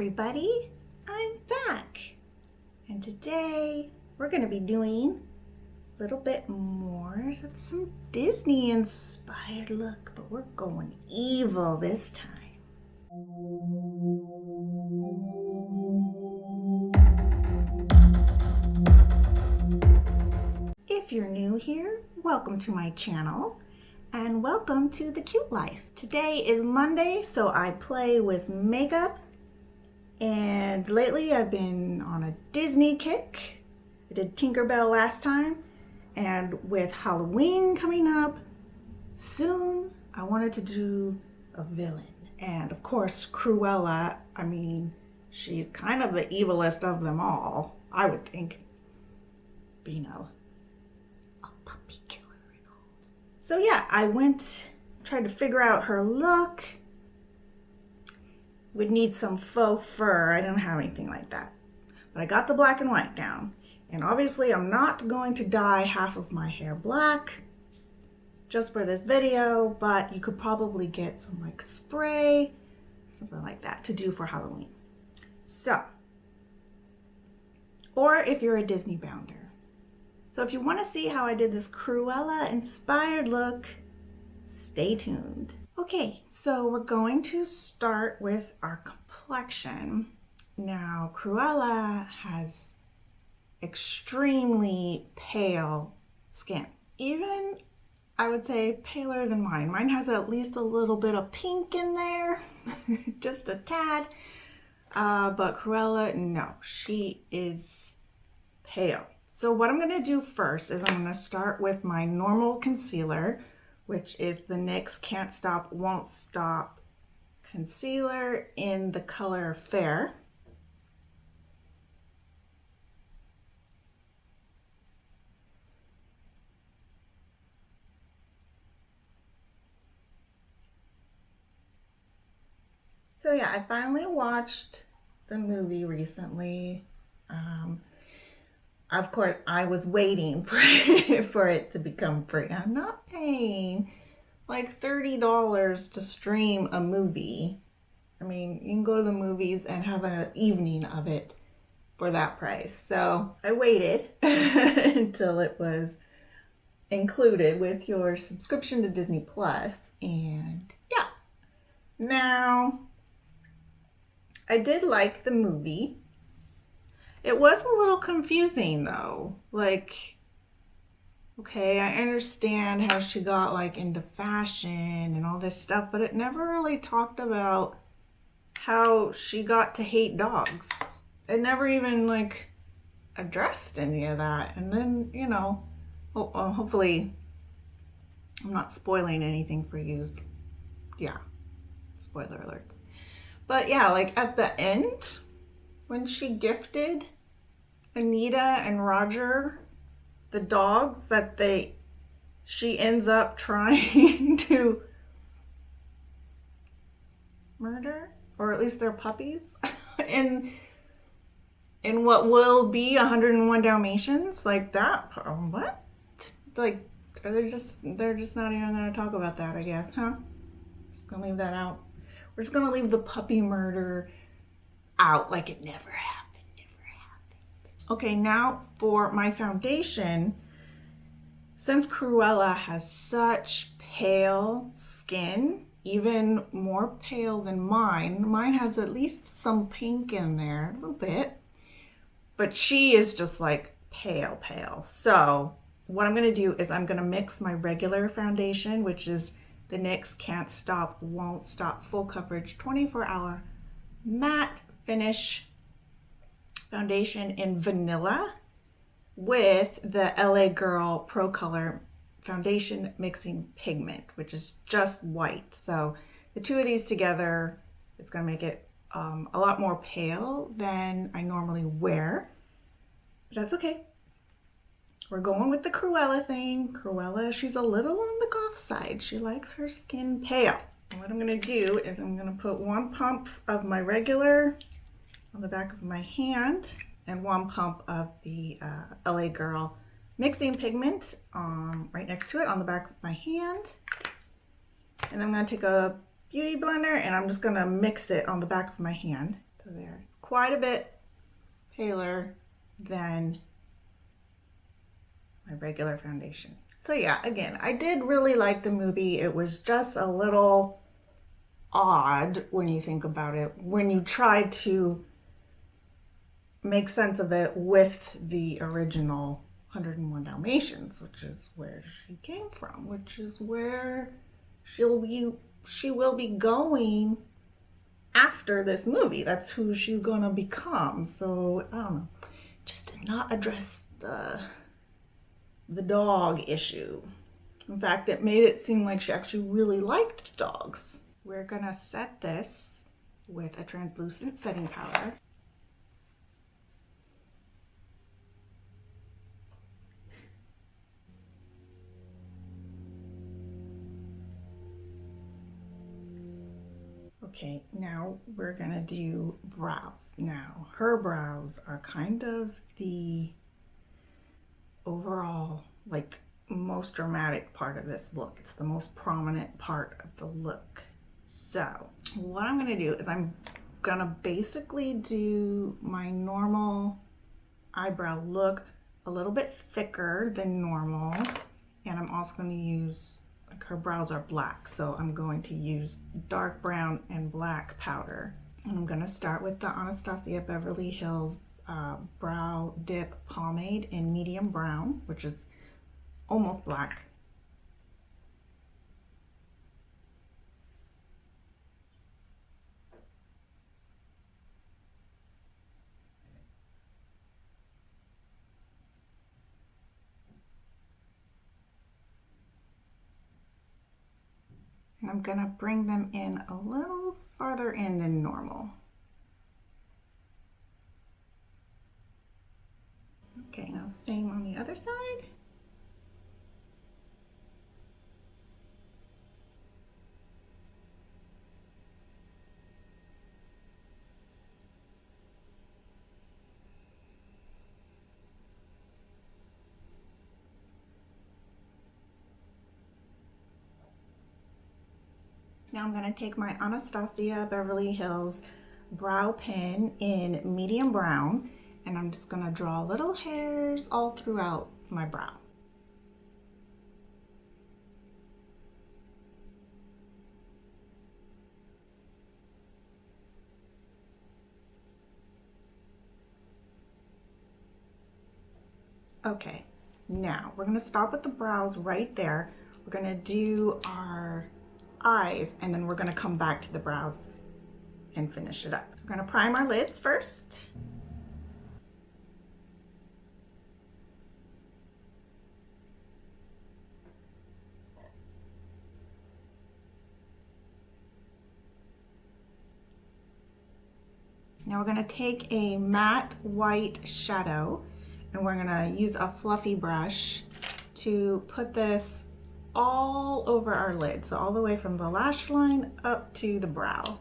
everybody, I'm back, and today we're going to be doing a little bit more of some Disney inspired look, but we're going evil this time. If you're new here, welcome to my channel and welcome to The Cute Life. Today is Monday, so I play with makeup. And lately I've been on a Disney kick. I did Tinkerbell last time, and with Halloween coming up soon, I wanted to do a villain. And of course, Cruella, I mean, she's kind of the evilest of them all, I would think. Being a puppy killer and all. So yeah, I tried to figure out her look. Would need some faux fur. I don't have anything like that. But I got the black and white down. And obviously I'm not going to dye half of my hair black just for this video, but you could probably get some like spray, something like that to do for Halloween. So, or if you're a Disney bounder. So if you want to see how I did this Cruella inspired look, stay tuned. Okay, so we're going to start with our complexion. Now, Cruella has extremely pale skin. Even, I would say, paler than mine. Mine has at least a little bit of pink in there, just a tad. But Cruella, no, she is pale. So what I'm gonna do first is I'm gonna start with my normal concealer, which is the NYX Can't Stop, Won't Stop concealer in the color Fair. So yeah, I finally watched the movie recently. Of course, I was waiting for it to become free. I'm not paying like $30 to stream a movie. I mean, you can go to the movies and have an evening of it for that price. So I waited until it was included with your subscription to Disney Plus. And yeah, now I did like the movie. It was a little confusing though. Like, okay, I understand how she got like into fashion and all this stuff, but it never really talked about how she got to hate dogs. It never even like addressed any of that. And then, you know, hopefully I'm not spoiling anything for you. Yeah, spoiler alerts. But yeah, like at the end, when she gifted Anita and Roger the dogs that she ends up trying to murder, or at least they're puppies, in what will be 101 Dalmatians, like that. What? Like, they're just not even gonna talk about that, I guess, huh? Just gonna leave that out. We're just gonna leave the puppy murder out like it never happened. Okay, now for my foundation. Since Cruella has such pale skin, even more pale than mine has at least some pink in there, a little bit, but she is just like pale. So what I'm gonna do is I'm gonna mix my regular foundation, which is the NYX Can't Stop, Won't Stop Full Coverage 24-Hour Matte Finish foundation in vanilla, with the LA Girl Pro Color foundation mixing pigment, which is just white. So the two of these together, it's gonna make it a lot more pale than I normally wear, but that's okay. We're going with the Cruella thing. Cruella, she's a little on the goth side. She likes her skin pale. And what I'm gonna do is I'm gonna put one pump of my regular on the back of my hand and one pump of the LA Girl mixing pigment right next to it on the back of my hand. And I'm gonna take a beauty blender and I'm just gonna mix it on the back of my hand. So there, quite a bit paler than my regular foundation. So yeah, again, I did really like the movie. It was just a little odd when you think about it, when you try to make sense of it with the original 101 Dalmatians, which is where she came from, which is where she will be going after this movie. That's who she's gonna become. So I don't know, just did not address the dog issue. In fact, it made it seem like she actually really liked dogs. We're gonna set this with a translucent setting powder. Okay, now we're gonna do brows. Now, her brows are kind of the overall, like, most dramatic part of this look. It's the most prominent part of the look. So, what I'm gonna do is I'm gonna basically do my normal eyebrow look a little bit thicker than normal, and I'm also gonna use, like, her brows are black, so I'm going to use dark brown and black powder. And I'm gonna start with the Anastasia Beverly Hills Brow Dip Pomade in medium brown, which is almost black. And I'm gonna bring them in a little farther in than normal. Okay, now same on the other side. Now I'm gonna take my Anastasia Beverly Hills brow pen in medium brown, and I'm just gonna draw little hairs all throughout my brow. Okay, now we're gonna stop with the brows right there. We're gonna do our eyes, and then we're gonna come back to the brows and finish it up. So we're gonna prime our lids first. Now we're gonna take a matte white shadow, and we're gonna use a fluffy brush to put this all over our lid. So all the way from the lash line up to the brow.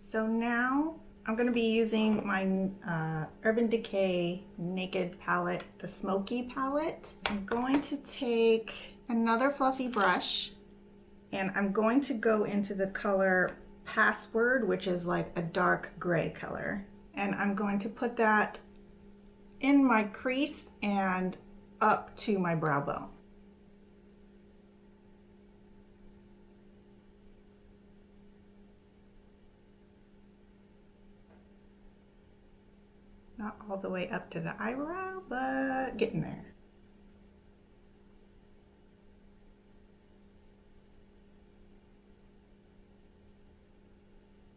So now I'm going to be using my Urban Decay Naked palette, the Smoky palette. I'm going to take another fluffy brush, and I'm going to go into the color Password, which is like a dark gray color. And I'm going to put that in my crease and up to my brow bone. Not all the way up to the eyebrow, but getting there.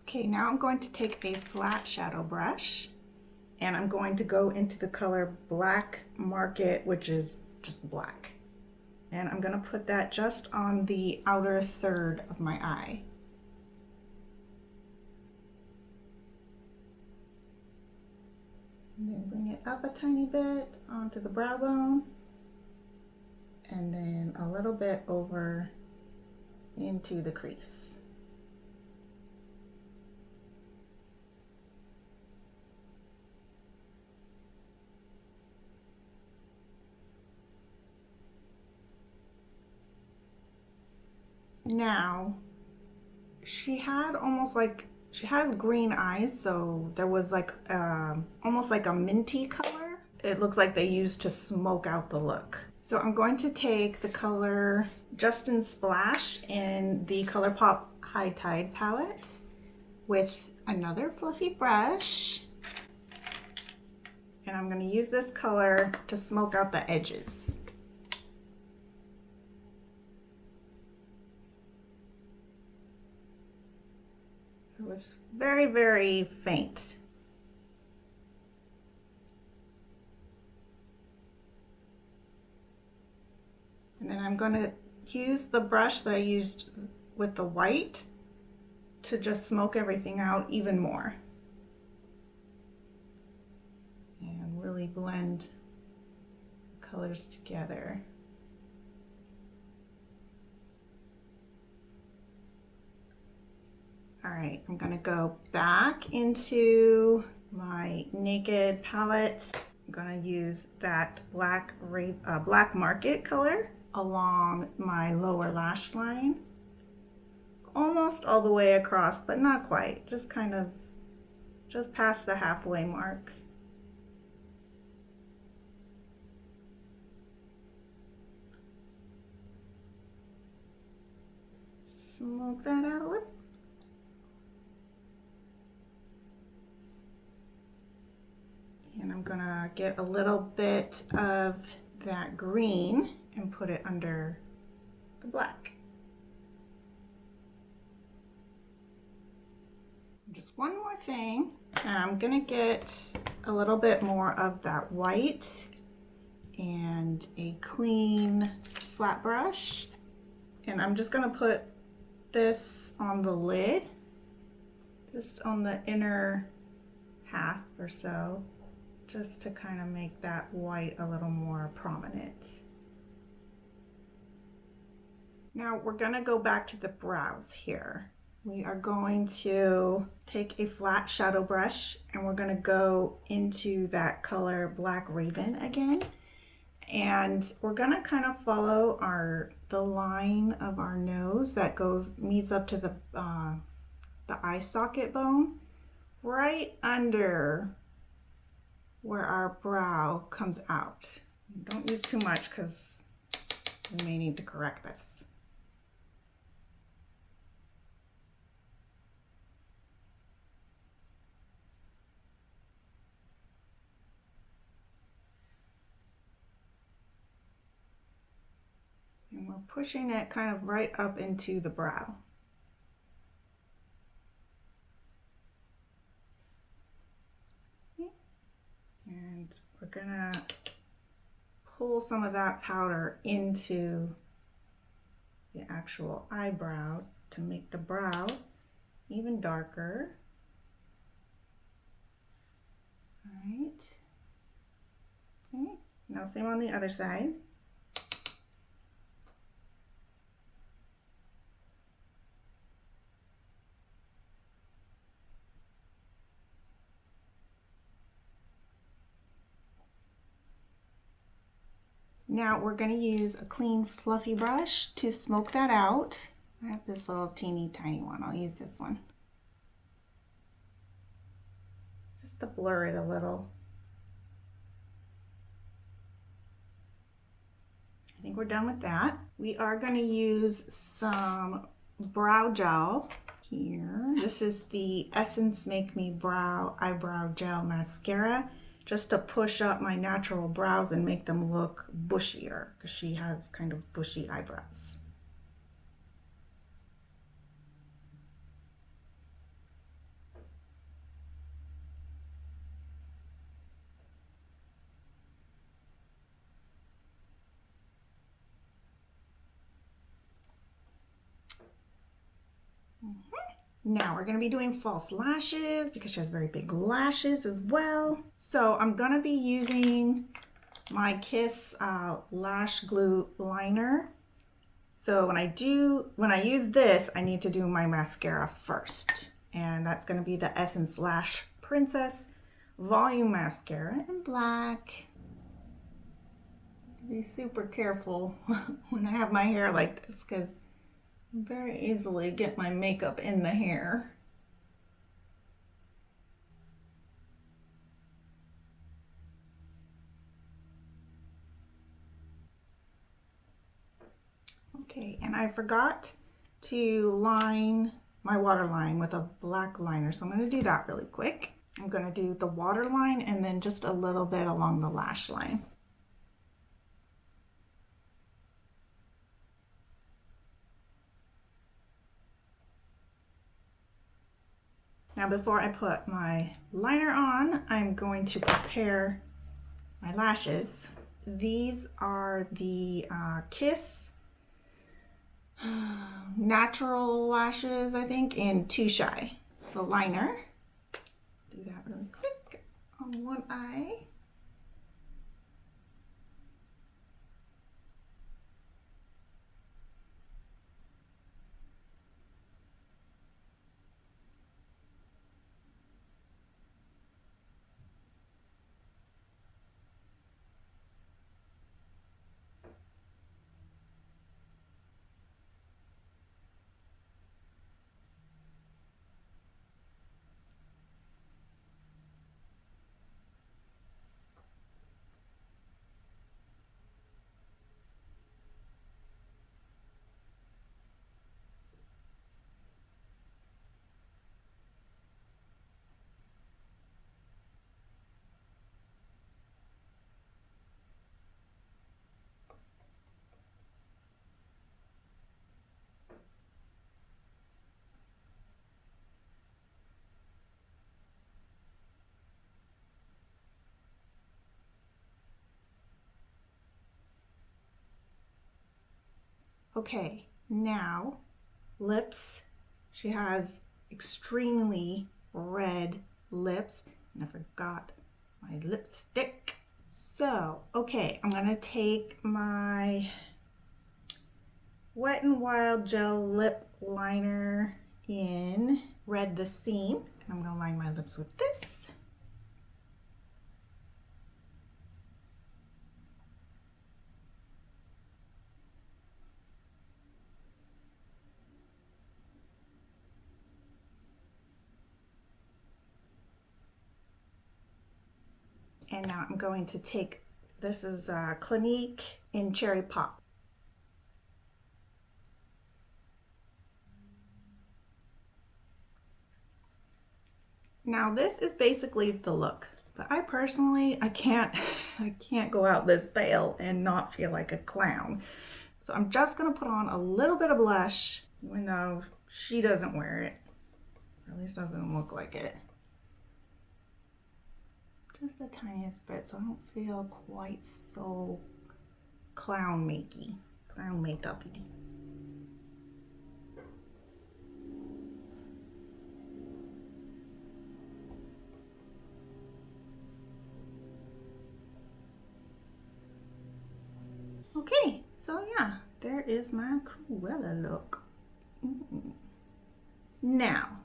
Okay, now I'm going to take a flat shadow brush, and I'm going to go into the color Black Market, which is just black. And I'm going to put that just on the outer third of my eye. And then bring it up a tiny bit onto the brow bone, and then a little bit over in into the crease. Now, she had almost like, she has green eyes, so there was like almost like a minty color. It looks like they used to smoke out the look. So I'm going to take the color Justin Splash in the ColourPop High Tide palette with another fluffy brush. And I'm going to use this color to smoke out the edges. So it's very, very faint. And then I'm going to use the brush that I used with the white to just smoke everything out even more. And really blend the colors together. All right, I'm gonna go back into my Naked palette. I'm gonna use that black market color along my lower lash line, almost all the way across, but not quite, just kind of just past the halfway mark. Smoke that out a little. And I'm gonna get a little bit of that green and put it under the black. Just one more thing. I'm gonna get a little bit more of that white and a clean flat brush. And I'm just gonna put this on the lid, just on the inner half or so, just to kind of make that white a little more prominent. Now we're gonna go back to the brows here. We are going to take a flat shadow brush and we're gonna go into that color Black Raven again. And we're gonna kind of follow the line of our nose that meets up to the eye socket bone, right under where our brow comes out. Don't use too much because we may need to correct this. And we're pushing it kind of right up into the brow. And we're gonna pull some of that powder into the actual eyebrow to make the brow even darker. All right. Okay. Now same on the other side. Now we're going to use a clean fluffy brush to smoke that out. I have this little teeny tiny one. I'll use this one. Just to blur it a little. I think we're done with that. We are going to use some brow gel here. This is the Essence Make Me Eyebrow Gel Mascara, just to push up my natural brows and make them look bushier, because she has kind of bushy eyebrows. Now we're going to be doing false lashes because she has very big lashes as well. So I'm going to be using my Kiss Lash Glue Liner. So when I use this, I need to do my mascara first. And that's gonna be the Essence Lash Princess Volume Mascara in black. Be super careful when I have my hair like this because I very easily get my makeup in the hair. Okay, and I forgot to line my waterline with a black liner, so I'm going to do that really quick. I'm going to do the waterline and then just a little bit along the lash line. Now before I put my liner on, I'm going to prepare my lashes. These are the Kiss Natural Lashes, I think, in Too Shy. So liner. Do that really quick on one eye. Okay, now lips. She has extremely red lips, and I forgot my lipstick. So, okay, I'm gonna take my Wet n Wild Gel Lip Liner in Red the Seam, and I'm gonna line my lips with this. And now I'm going to take, this is Clinique in Cherry Pop. Now this is basically the look, but I personally, I can't go out this pale and not feel like a clown. So I'm just gonna put on a little bit of blush, even though she doesn't wear it, or at least doesn't look like it. Just the tiniest bit, so I don't feel quite so clown makeup-y. Okay, so yeah, there is my Cruella look. Now,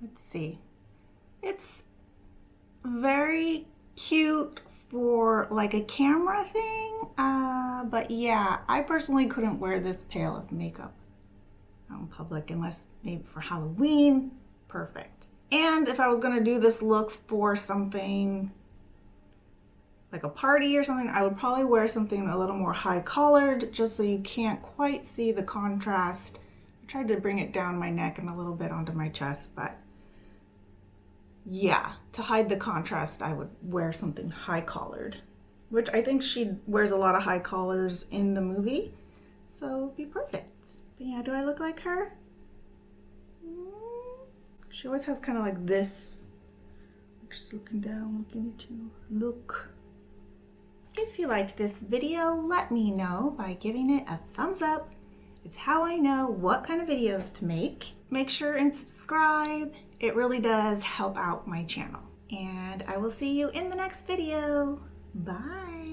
let's see. It's very cute for like a camera thing, but yeah, I personally couldn't wear this pale of makeup out in public unless maybe for Halloween. Perfect. And if I was gonna do this look for something like a party or something, I would probably wear something a little more high collared just so you can't quite see the contrast. I tried to bring it down my neck and a little bit onto my chest, but yeah, to hide the contrast, I would wear something high collared, which I think she wears a lot of high collars in the movie, so it'd be perfect. But yeah, do I look like her? She always has kind of like this. She's looking down, looking at you. Look. If you liked this video, let me know by giving it a thumbs up. It's how I know what kind of videos to make. Make sure and subscribe. It really does help out my channel. And I will see you in the next video. Bye.